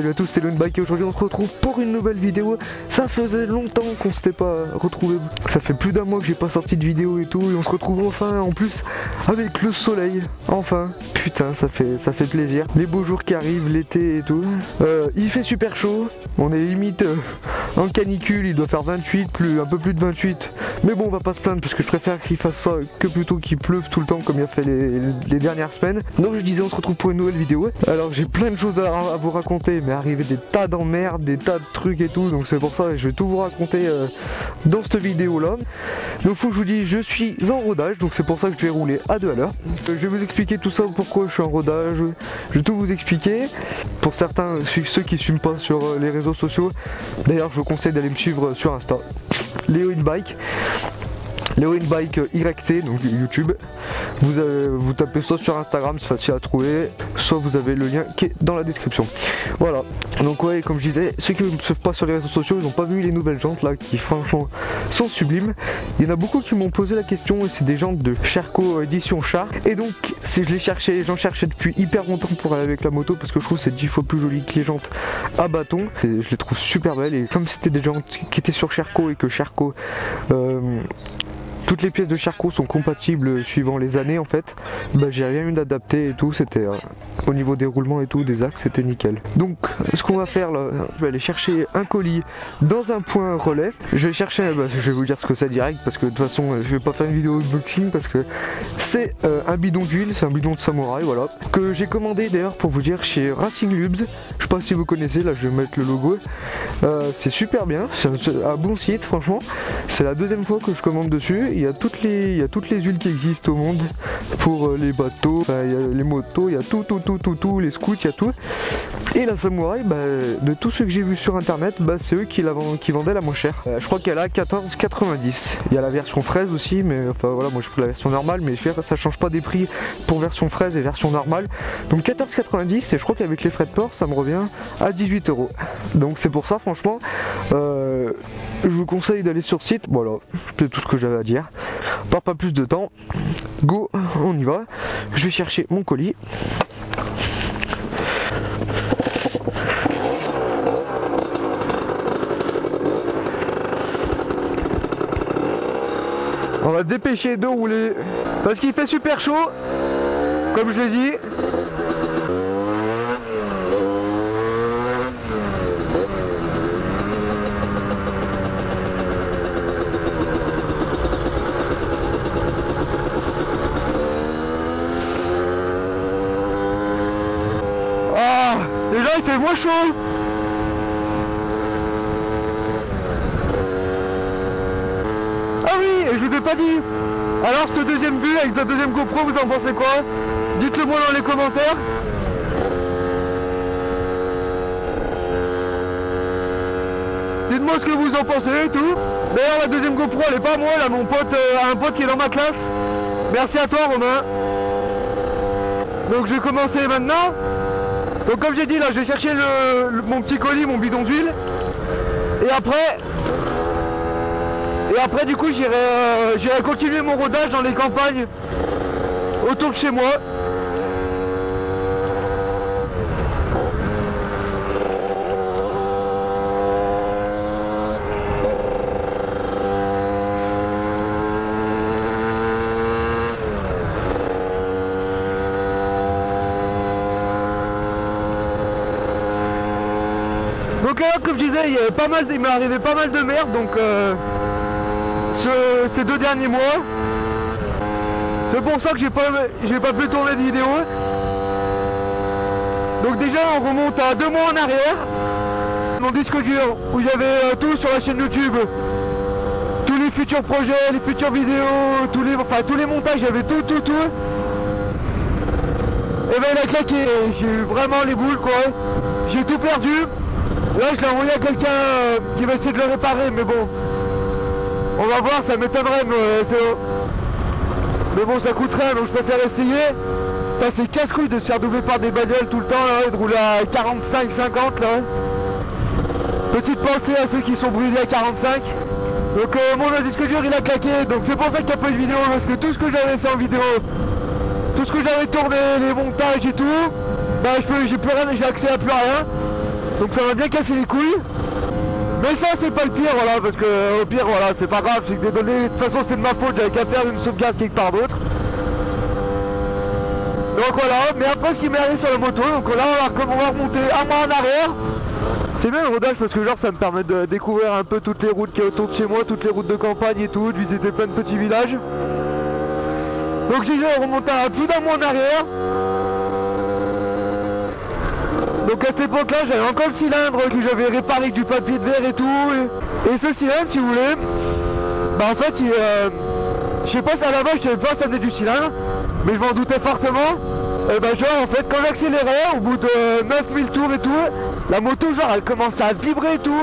Salut à tous, c'est Bike et aujourd'hui on se retrouve pour une nouvelle vidéo. Ça faisait longtemps qu'on s'était pas retrouvé. Ça fait plus d'un mois que j'ai pas sorti de vidéo et tout. Et on se retrouve enfin en plus avec le soleil. Enfin, putain, ça fait plaisir. Les beaux jours qui arrivent, l'été et tout. Il fait super chaud. On est limite en canicule, il doit faire 28, un peu plus de 28. Mais bon, on va pas se plaindre parce que je préfère qu'il fasse ça que plutôt qu'il pleuve tout le temps comme il a fait les dernières semaines. Donc je disais, on se retrouve pour une nouvelle vidéo. Alors j'ai plein de choses à vous raconter, mais arrivé des tas d'emmerdes, des tas de trucs et tout. Donc c'est pour ça que je vais tout vous raconter dans cette vidéo là. Donc faut que je vous dise, je suis en rodage, donc c'est pour ça que je vais rouler à 2 à l'heure. Je vais vous expliquer tout ça, pourquoi je suis en rodage. Je vais tout vous expliquer. Pour certains, ceux qui ne suivent pas sur les réseaux sociaux, d'ailleurs je vous conseille d'aller me suivre sur Insta. Léo Bike. Léo Bike YT, donc YouTube. Vous tapez soit sur Instagram, c'est facile à trouver, soit vous avez le lien qui est dans la description. Voilà, donc ouais, comme je disais, ceux qui ne me suivent pas sur les réseaux sociaux, ils n'ont pas vu les nouvelles jantes là qui franchement sont sublimes. Il y en a beaucoup qui m'ont posé la question et c'est des jantes de Sherco édition Char. Et donc si je les cherchais, j'en cherchais depuis hyper longtemps pour aller avec la moto parce que je trouve que c'est 10 fois plus joli que les jantes à bâton. Et je les trouve super belles et comme c'était des jantes qui étaient sur Sherco et que Sherco toutes les pièces de Sherco sont compatibles suivant les années en fait. Bah, j'ai rien eu d'adapté et tout, c'était au niveau des roulements et tout, des axes, c'était nickel. Donc ce qu'on va faire là, je vais aller chercher un colis dans un point relais. Je vais chercher, je vais vous dire ce que c'est direct parce que de toute façon je vais pas faire une vidéo unboxing parce que c'est un bidon d'huile, c'est un bidon de samouraï, voilà. Que j'ai commandé d'ailleurs pour vous dire chez Racing Lubes. Je sais pas si vous connaissez, là je vais mettre le logo. C'est super bien, c'est un bon site franchement. C'est la deuxième fois que je commande dessus. Il y a toutes les huiles qui existent au monde pour les bateaux, il y a les motos, il y a tout, les scouts, il y a tout. Et la Samouraï, de tous ceux que j'ai vus sur internet, c'est eux qui vendaient la moins chère. Je crois qu'elle a 14,90. Il y a la version fraise aussi, mais enfin voilà, moi je prends la version normale, mais ça change pas des prix pour version fraise et version normale. Donc 14,90 et je crois qu'avec les frais de port, ça me revient à 18 €. Donc c'est pour ça, franchement, je vous conseille d'aller sur le site. Voilà, c'est tout ce que j'avais à dire. Pas plus de temps. Go, on y va. Je vais chercher mon colis. On va se dépêcher de rouler parce qu'il fait super chaud, comme je l'ai dit. Ah, déjà il fait moins chaud. Ah oui, et je vous ai pas dit. Alors ce deuxième but avec la deuxième GoPro, vous en pensez quoi? Dites-le moi dans les commentaires. Dites-moi ce que vous en pensez et tout. D'ailleurs la deuxième GoPro elle est pas à moi, elle a mon pote, un pote qui est dans ma classe. Merci à toi Romain. Donc je vais commencer maintenant. Donc comme j'ai dit là, je vais chercher mon petit colis, mon bidon d'huile. Et après du coup j'irai continuer mon rodage dans les campagnes autour de chez moi. Donc alors comme je disais, il m'est arrivé pas mal de merde donc ces 2 derniers mois. C'est pour ça que j'ai pas pu tourner de vidéo. Donc déjà on remonte à 2 mois en arrière. Mon disque dur où j'avais tout sur la chaîne YouTube. Tous les futurs projets, les futures vidéos, tous les montages, j'avais tout. Et ben il a claqué, j'ai eu vraiment les boules quoi. J'ai tout perdu. Là je l'ai envoyé à quelqu'un qui va essayer de le réparer, mais bon. On va voir, ça m'étonnerait, mais bon ça coûte rien, donc je préfère essayer. C'est casse-couille de se faire doubler par des bagnoles tout le temps là, et de rouler à 45-50 là. Petite pensée à ceux qui sont brûlés à 45. Donc mon disque dur il a claqué, donc c'est pour ça qu'il n'y a pas eu de vidéo, parce que tout ce que j'avais fait en vidéo, tout ce que j'avais tourné, les montages et tout, bah j'ai plus rien, j'ai accès à plus rien. Donc ça va bien casser les couilles. Mais ça c'est pas le pire, voilà, parce que au pire voilà, c'est pas grave, c'est que des données, de toute façon c'est de ma faute, j'avais qu'à faire une sauvegarde quelque part d'autre. Donc voilà, mais après ce qui m'est arrivé sur la moto, donc là on va remonter un mois en arrière. C'est bien le rodage parce que genre ça me permet de découvrir un peu toutes les routes qui est autour de chez moi, toutes les routes de campagne et tout, de visiter plein de petits villages. Donc j'ai remonté à plus d'un mois en arrière. Donc à cette époque là j'avais encore le cylindre que j'avais réparé avec du papier de verre et tout. Et ce cylindre si vous voulez, bah en fait je sais pas si à la base je savais pas ça venait du cylindre, mais je m'en doutais fortement. Et bah genre en fait quand j'accélérais au bout de 9000 tours et tout, la moto genre elle commençait à vibrer et tout,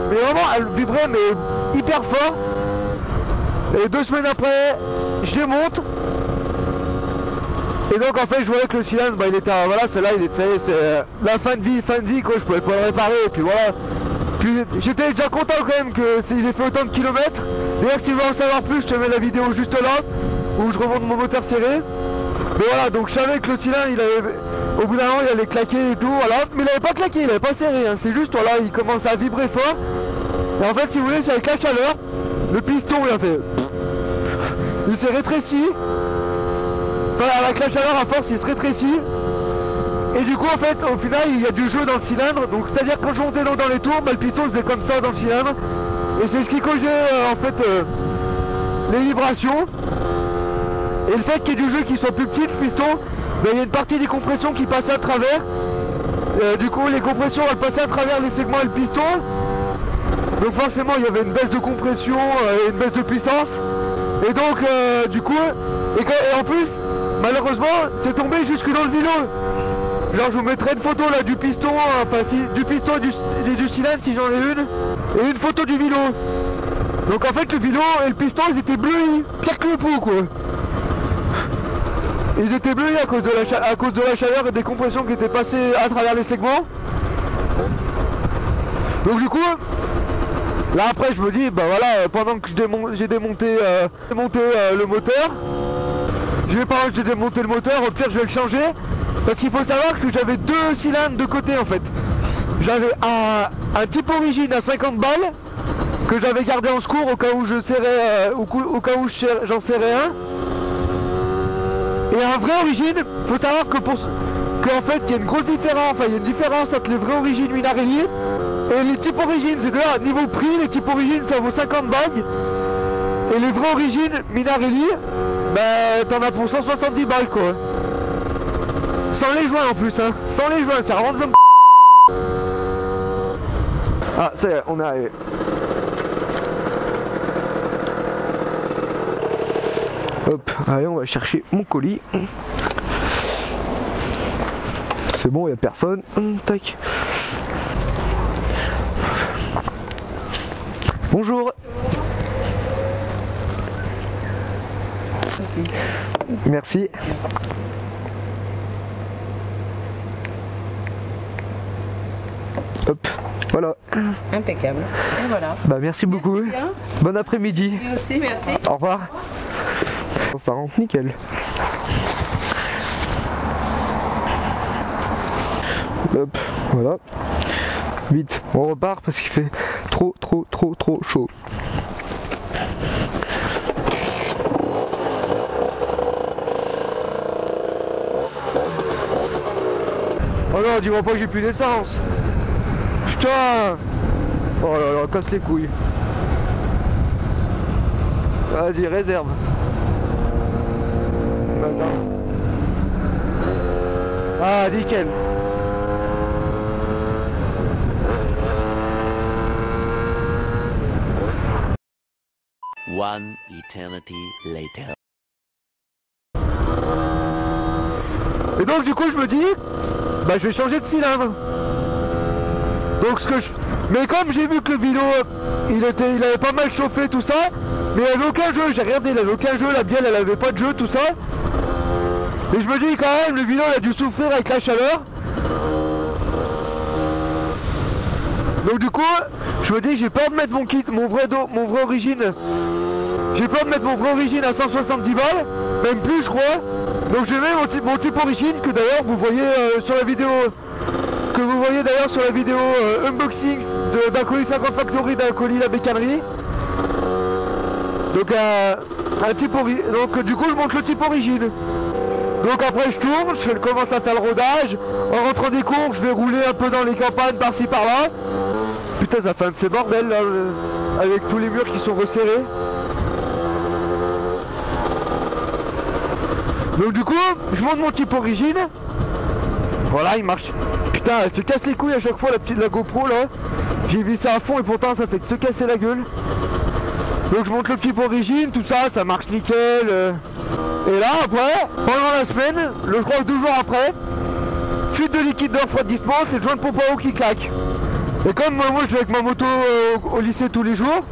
mais vraiment elle vibrait mais hyper fort. Et 2 semaines après je démonte. Et donc en fait je voyais que le cylindre bah il était voilà c'est là il était c'est la fin de vie quoi, je pouvais pas le réparer et puis voilà. Puis j'étais déjà content quand même qu'il ait fait autant de kilomètres. D'ailleurs si tu veux en savoir plus je te mets la vidéo juste là où je remonte mon moteur serré. Mais voilà donc je savais que le cylindre il avait au bout d'un moment il allait claquer et tout voilà. Mais il avait pas claqué, il avait pas serré hein. C'est juste voilà il commence à vibrer fort. Et en fait si vous voulez c'est avec la chaleur, le piston il a fait il s'est rétréci. Enfin avec la chaleur à force il se rétrécit. Et du coup en fait au final il y a du jeu dans le cylindre. Donc c'est à dire quand je montais dans les tours bah, le piston faisait comme ça dans le cylindre. Et c'est ce qui causait en fait les vibrations. Et le fait qu'il y ait du jeu qui soit plus petit le piston, bah, il y a une partie des compressions qui passait à travers. Du coup les compressions elles passaient à travers les segments et le piston. Donc forcément il y avait une baisse de compression et une baisse de puissance. Et donc du coup et en plus malheureusement c'est tombé jusque dans le vélo. Genre je vous mettrai une photo là du piston, enfin si, du piston et du cylindre si j'en ai une. Et une photo du vélo. Donc en fait le vélo et le piston ils étaient bleuis, pire que le pot quoi. Ils étaient bleuis à cause de la chaleur et des compressions qui étaient passées à travers les segments. Donc du coup là après je me dis bah voilà pendant que j'ai démonté le moteur, j'ai démonté le moteur, au pire je vais le changer. Parce qu'il faut savoir que j'avais 2 cylindres de côté en fait. J'avais un type origine à 50 balles que j'avais gardé en secours au cas où je serrais au cas où j'en serrais un. Et un vrai origine, faut savoir qu'en fait il y a une grosse différence, enfin il y a une différence entre les vrais origines Minarelli et les types origines. C'est de là, niveau prix, les types origines ça vaut 50 balles. Et les vrais origines Minarelli, bah t'en as pour 170 balles quoi. Sans les joints en plus hein, sans les joints, c'est vraiment des hommes. Ah ça y est, on est arrivé. Hop, allez on va chercher mon colis. C'est bon, il n'y a personne. Tac. Bonjour. Merci. Hop, voilà. Impeccable. Et voilà. Bah merci beaucoup. Bon après-midi. Moi aussi, merci. Au revoir. Ça rentre nickel. Hop, voilà. Vite, on repart parce qu'il fait trop chaud. Oh non, dis-moi pas que j'ai plus d'essence. Putain. Oh là là, casse les couilles. Vas-y, réserve. Attends. Ah, nickel. One eternity later. Et donc du coup je me dis, bah je vais changer de cylindre. Donc mais comme j'ai vu que le vélo, il avait pas mal chauffé tout ça, mais il avait aucun jeu, j'ai regardé, il avait aucun jeu, la bielle elle avait pas de jeu, tout ça. Et je me dis quand même, le vélo il a dû souffrir avec la chaleur. Donc du coup, je me dis j'ai peur de mettre mon vrai origine. J'ai peur de mettre mon vrai origine à 170 balles, même plus je crois. Donc je mets mon type origine que d'ailleurs vous voyez sur la vidéo que vous voyez d'ailleurs sur la vidéo unboxing d'un colis 50 Factory, d'un colis La Bécannerie. Donc un type donc du coup je monte le type origine. Donc après je tourne, je commence à faire le rodage. En rentrant des cours, je vais rouler un peu dans les campagnes par-ci par-là. Putain, ça fait un de ces bordels là, avec tous les murs qui sont resserrés. Donc du coup, je monte mon type origine. Voilà, il marche. Putain, elle se casse les couilles à chaque fois la GoPro là. J'ai vu ça à fond et pourtant ça fait que se casser la gueule. Donc je monte le type origine, tout ça, ça marche nickel. Et là après, pendant la semaine, je crois que 2 jours après, fuite de liquide de refroidissement, c'est le joint de pompe à eau qui claque. Et comme moi je vais avec ma moto au lycée tous les jours,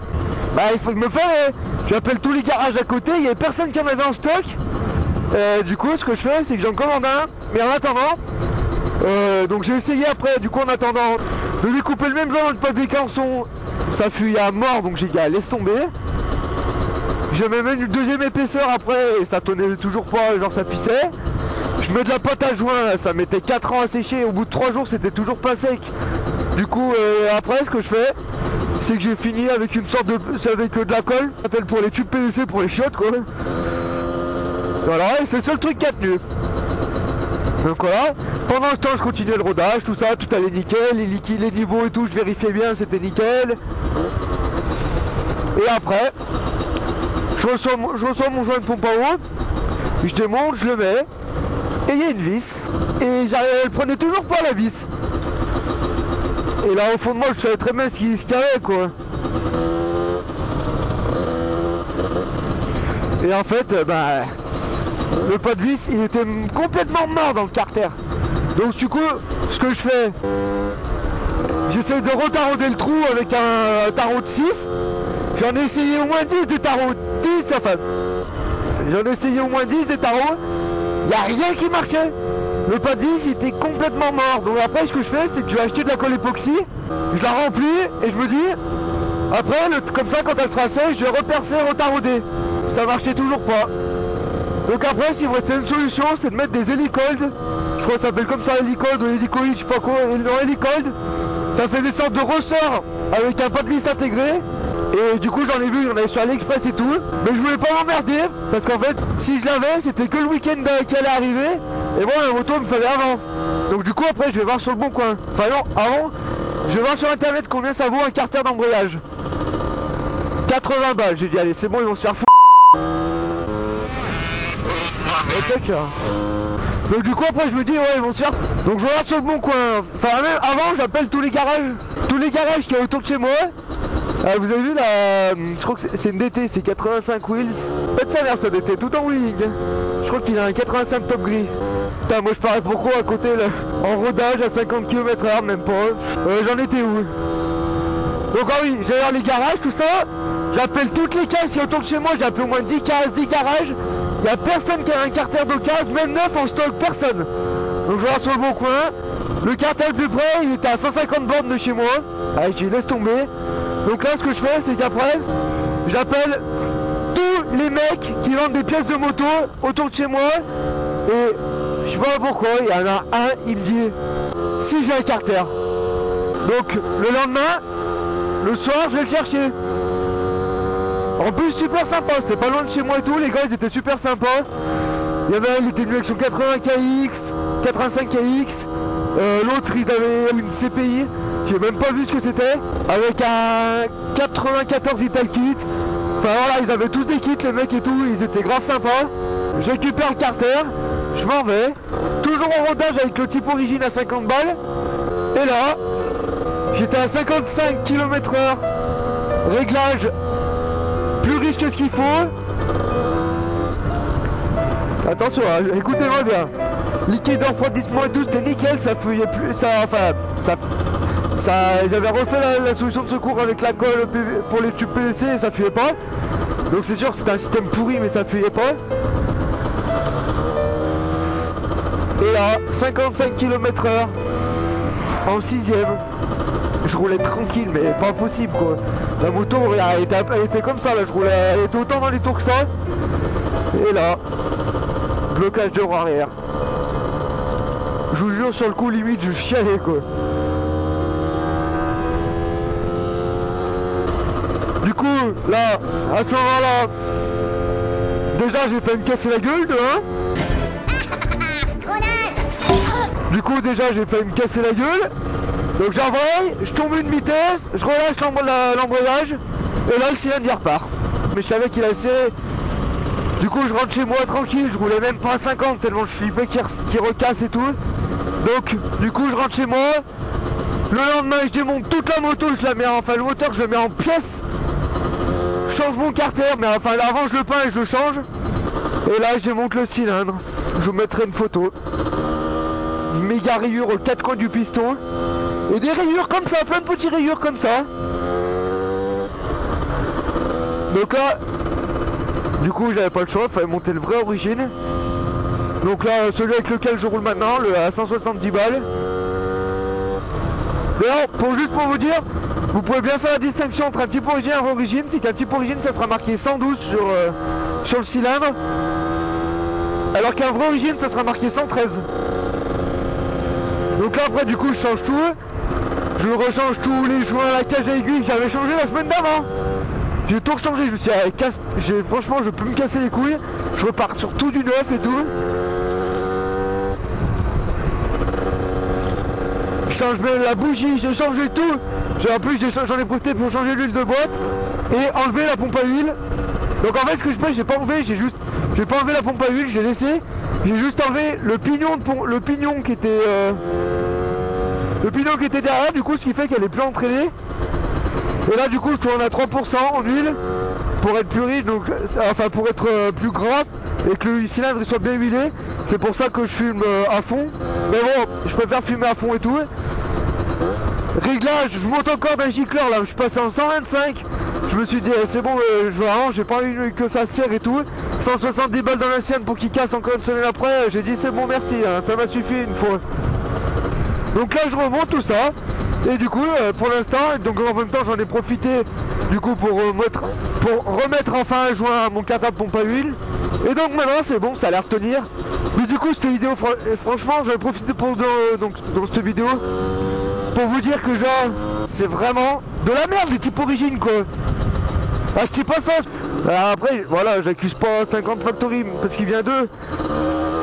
bah il faut que me faire, j'appelle tous les garages à côté, il n'y avait personne qui en avait en stock. Du coup ce que je fais c'est que j'en commande un, mais en attendant, donc j'ai essayé après, du coup en attendant, de découper le même genre dans le fabrication, ça fuit à mort, donc j'ai dit ah, laisse tomber. Je mets même une deuxième épaisseur après et ça tenait toujours pas, genre ça pissait. Je mets de la pâte à joint, ça mettait 4 ans à sécher, au bout de 3 jours c'était toujours pas sec. Du coup après ce que je fais, c'est que j'ai fini avec une sorte de... avec de la colle, ça s'appelle pour les tubes PVC pour les chiottes quoi. Voilà, et c'est le seul truc qui a tenu. Donc voilà, pendant ce temps je continuais le rodage, tout ça, tout allait nickel, les niveaux et tout, je vérifiais bien, c'était nickel. Et après, je reçois mon joint de pompe à eau, je démonte, je le mets, et il y a une vis, et elle prenait toujours pas la vis. Et là au fond de moi je savais très bien ce qu'il y avait quoi. Et en fait, bah, le pas de vis il était complètement mort dans le carter. Donc du coup, ce que je fais, j'essaie de retarauder le trou avec un tarot de 6. J'en ai essayé au moins 10 des tarots. 10, enfin, j'en ai essayé au moins 10 des tarots. Il n'y a rien qui marchait. Le pas de 10 il était complètement mort. Donc après ce que je fais c'est que je vais acheter de la colle époxy. Je la remplis et je me dis, après comme ça quand elle sera sèche, je vais repercer, retarauder. Ça marchait toujours pas. Donc après s'il me restait une solution, c'est de mettre des hélicoldes. Je crois que ça s'appelle comme ça, hélicold ou hélicoïde, je sais pas quoi. Non, hélicold, ça fait des sortes de ressorts avec un pas de vis intégré. Et du coup j'en ai vu, il y en avait sur AliExpress et tout. Mais je voulais pas m'emmerder, parce qu'en fait, si je l'avais, c'était que le week-end qui allait arriver. Et bon, la moto il me fallait avant. Donc du coup après je vais voir sur le bon coin. Enfin non, avant, je vais voir sur internet combien ça vaut un carter d'embrayage. 80 balles, j'ai dit allez c'est bon, ils vont se faire foutre. Donc du coup après je me dis ouais ils vont se faire. Donc je regarde sur le bon coin. Enfin même avant j'appelle tous les garages qu'il y a autour de chez moi. Vous avez vu là, je crois que c'est une DT, c'est 85 wheels. Faites sa mère ça DT, tout en wheeling. Je crois qu'il a un 85 top gris. Putain moi je parais pourquoi à côté là, en rodage à 50 km/h même pas. J'en étais où? Donc ah oui, j'ai vers les garages, tout ça. J'appelle toutes les cases qui sont autour de chez moi, j'ai appelé au moins 10 cases, 10 garages. Il n'y a personne qui a un carter d'occasion, même neuf en stock, personne. Donc je regarde sur le bon coin. Le carter le plus près, il était à 150 bornes de chez moi. Allez, je laisse tomber. Donc là, ce que je fais, c'est qu'après, j'appelle tous les mecs qui vendent des pièces de moto autour de chez moi. Et je sais pas pourquoi, il y en a un, il me dit si j'ai un carter. Donc le lendemain, le soir, je vais le chercher. En plus super sympa, c'était pas loin de chez moi et tout, les gars ils étaient super sympas. Il y en a un, il était venu avec son 80 KX, 85 KX. L'autre il avait une CPI, j'ai même pas vu ce que c'était, avec un 94 Ital Kit. Enfin voilà, ils avaient tous des kits les mecs et tout, ils étaient grave sympas. Je récupère le carter, je m'en vais, toujours en rodage avec le type origine à 50 balles. Et là, j'étais à 55 km/h, réglage plus riche que ce qu'il faut. Attention, hein, écoutez-moi bien. Liquide refroidissement et tout, c'était nickel, ça fouillait plus, j'avais refait la solution de secours avec la colle pour les tubes PVC et ça fuyait pas. Donc c'est sûr que c'était un système pourri mais ça fuyait pas. Et là, 55 km/h en 6ème. Je roulais tranquille mais pas possible quoi. La moto elle était comme ça là, je roulais, elle était autant dans les tours que ça. Et là, blocage de roue arrière. Je vous jure sur le coup limite je chialais quoi. Du coup, là, à ce moment-là, déjà j'ai failli me casser la gueule de 1. Du coup, déjà j'ai failli me casser la gueule. Donc j'embraye, je tombe une vitesse, je relâche l'embrayage, et là le cylindre il repart. Mais je savais qu'il a serré. Du coup je rentre chez moi tranquille, je roulais même pas à 50 tellement je flippais qu'il recasse et tout. Donc du coup je rentre chez moi. Le lendemain je démonte toute la moto, je la mets enfin le moteur je le mets en pièces. Je change mon carter, mais enfin avant je le peins et je le change. Et là je démonte le cylindre. Je vous mettrai une photo. Une méga rayure aux 4 coins du piston. Et des rayures comme ça, plein de petites rayures comme ça. Donc là, du coup j'avais pas le choix, il fallait monter le vrai origine. Donc là, celui avec lequel je roule maintenant, le à 170 balles. D'ailleurs, juste pour vous dire, vous pouvez bien faire la distinction entre un type origine et un vrai origine. C'est qu'un type origine, ça sera marqué 112 sur le cylindre. Alors qu'un vrai origine, ça sera marqué 113. Donc là après du coup je change tout. Je rechange tous les joints, la cage à aiguille que j'avais changé la semaine d'avant. J'ai tout rechangé, je me suis dit, franchement je peux me casser les couilles. Je repars sur tout du neuf et tout. Je change même la bougie, j'ai changé tout. En plus j'en ai profité pour changer l'huile de boîte et enlever la pompe à huile. Donc en fait ce que je fais, j'ai pas enlevé, j'ai pas enlevé la pompe à huile, j'ai laissé. J'ai juste enlevé le pignon qui était derrière, du coup ce qui fait qu'elle est plus entraînée. Et là du coup je tourne à 3% en huile pour être plus riche, donc enfin pour être plus gras et que le cylindre il soit bien huilé. C'est pour ça que je fume à fond. Mais bon, je préfère fumer à fond et tout. Réglage, je monte encore d'un gicleur là, je suis passé en 125. Je me suis dit c'est bon, vraiment j'ai pas envie que ça serre et tout. 170 balles dans la sienne pour qu'il casse encore une semaine après. J'ai dit c'est bon merci, hein, ça m'a suffi une fois. Donc là je remonte tout ça. Et du coup pour l'instant, donc en même temps j'en ai profité du coup pour remettre enfin un joint à mon cartable pompe à huile. Et donc maintenant c'est bon, ça a l'air de tenir. Mais du coup cette vidéo, franchement j'en ai profité dans cette vidéo pour vous dire que genre c'est vraiment de la merde les types origines quoi. Achetez pas ça. Alors après voilà, j'accuse pas 50 Factory parce qu'il vient d'eux.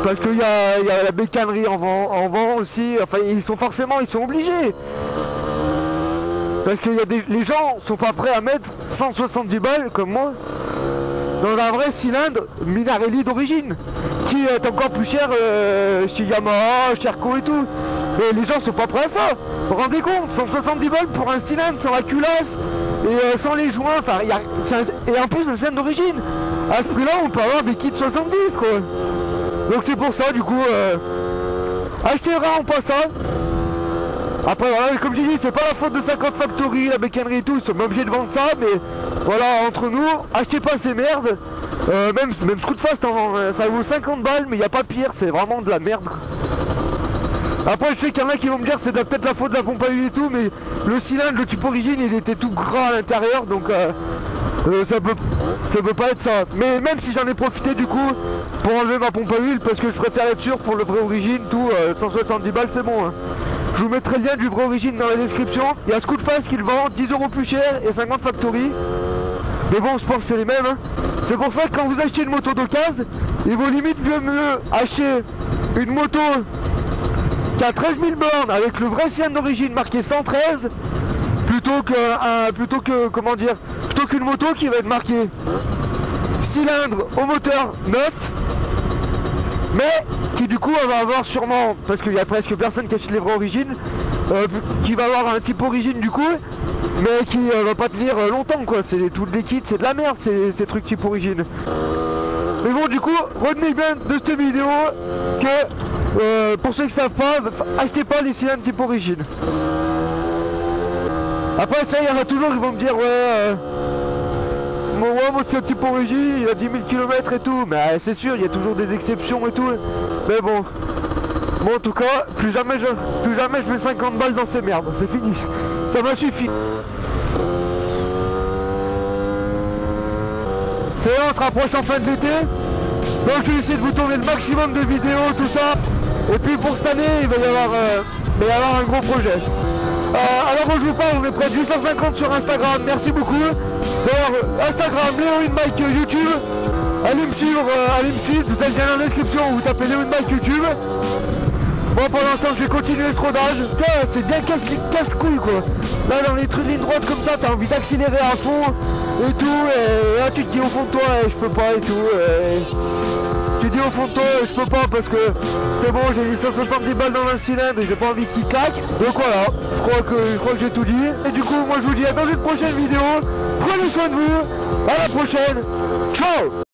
Parce qu'il y a la bécannerie en vent aussi. Enfin ils sont obligés. Parce que les gens sont pas prêts à mettre 170 balles comme moi dans un vrai cylindre Minarelli d'origine qui est encore plus cher chez Yamaha, chez Arco et tout. Et les gens sont pas prêts à ça. Vous vous rendez compte, 170 balles pour un cylindre sans la culasse et sans les joints, enfin et en plus un cylindre d'origine. À ce prix là on peut avoir des kits 70 quoi. Donc c'est pour ça du coup achetez vraiment pas ça. Après voilà, comme j'ai dit, c'est pas la faute de 50 Factory, la bécannerie et tout, ils sont pas obligés de vendre ça, mais voilà, entre nous, achetez pas ces merdes. Même Scootfast, ça vaut 50 balles, mais il n'y a pas pire, c'est vraiment de la merde. Après je sais qu'il y en a qui vont me dire c'est peut-être la faute de la pompe à huile et tout, mais le cylindre, le type origine, il était tout gras à l'intérieur, donc ça peut pas être ça. Mais même si j'en ai profité du coup pour enlever ma pompe à huile, parce que je préfère être sûr pour le vrai origine, tout, 170 balles c'est bon. Hein. Je vous mettrai le lien du vrai origine dans la description. Il y a Scootfast qui le vend 10 € plus cher et 50 Factory. Mais bon, je pense que c'est les mêmes. Hein. C'est pour ça que quand vous achetez une moto d'occasion, il vaut limite mieux acheter une moto qui a 13 000 bornes avec le vrai cylindre d'origine marqué 113 plutôt qu'une moto qui va être marquée cylindre au moteur 9 mais qui du coup va avoir sûrement, parce qu'il y a presque personne qui achète les vraies origines, qui va avoir un type origine du coup, mais qui va pas tenir longtemps quoi. C'est tout les kits, c'est de la merde ces trucs type origine. Mais bon du coup, retenez bien de cette vidéo que pour ceux qui savent pas, achetez pas les cylindres type origine. Après ça, il y en a toujours qui vont me dire ouais moi c'est un type origine, il a 10 000 km et tout, mais c'est sûr, il y a toujours des exceptions et tout. Mais bon, en tout cas, plus jamais je mets 50 balles dans ces merdes, c'est fini. Ça m'a suffi. C'est vrai, on se rapproche en fin de l'été. Donc je vais essayer de vous tourner le maximum de vidéos, tout ça. Et puis pour cette année, il va y avoir un gros projet. Alors moi je vous parle, on est près de 850 sur Instagram, merci beaucoup D'ailleurs, Instagram, Léon Mike YouTube. Allez me suivre, tout est dans la description, vous tapez Léon Mike YouTube. Bon, pour l'instant, je vais continuer ce rodage. C'est bien casse-couille quoi. Là, dans les trucs de ligne droite comme ça, t'as envie d'accélérer à fond et tout. Et là, tu te dis au fond de toi, je peux pas et tout. Tu dis au fond de toi, je peux pas parce que c'est bon, j'ai mis 170 balles dans un cylindre et j'ai pas envie qu'il claque. Donc voilà, je crois que j'ai tout dit. Et du coup, moi, je vous dis à dans une prochaine vidéo. Prenez soin de vous. À la prochaine. Ciao.